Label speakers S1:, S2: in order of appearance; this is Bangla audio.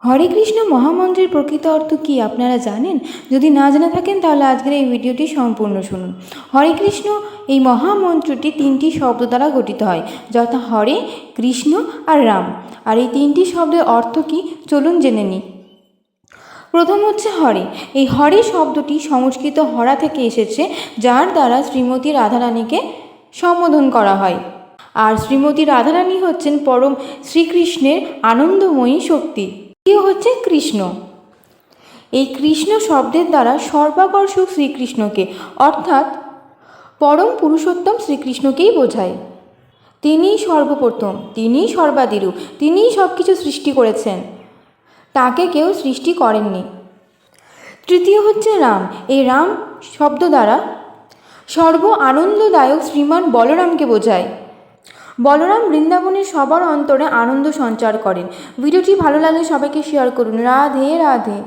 S1: হরে কৃষ্ণ মহামন্ত্রের প্রকৃত অর্থ কী আপনারা জানেন? যদি না জেনে থাকেন তাহলে আজকের এই ভিডিওটি সম্পূর্ণ শুনুন। হরে কৃষ্ণ এই মহামন্ত্রটি 3টি শব্দ দ্বারা গঠিত হয়, যথা হরে, কৃষ্ণ আর রাম। আর এই 3টি শব্দের অর্থ কী চলুন জেনে নিই। প্রথম হচ্ছে হরে। এই হরে শব্দটি সংস্কৃত হরা থেকে এসেছে, যার দ্বারা শ্রীমতী রাধারানীকে সম্বোধন করা হয়। আর শ্রীমতী রাধারানী হচ্ছেন পরম শ্রীকৃষ্ণের আনন্দময়ী শক্তি। দ্বিতীয় হচ্ছে কৃষ্ণ। এই কৃষ্ণ শব্দের দ্বারা সর্বাকর্ষক শ্রীকৃষ্ণকে, অর্থাৎ পরম পুরুষোত্তম শ্রীকৃষ্ণকেই বোঝায়। তিনিই সর্বপ্রথম, তিনিই সর্বাদিরূপ, তিনিই সব কিছু সৃষ্টি করেছেন, তাকে কেউ সৃষ্টি করেননি। তৃতীয় হচ্ছে রাম। এই রাম শব্দ দ্বারা সর্ব আনন্দদায়ক শ্রীমান বলরামকে বোঝায়। বলরাম বৃন্দাবনের সবার অন্তরে আনন্দ সঞ্চার করেন। ভিডিওটি ভালো লাগলে সবাইকে শেয়ার করুন। রাধে রাধে।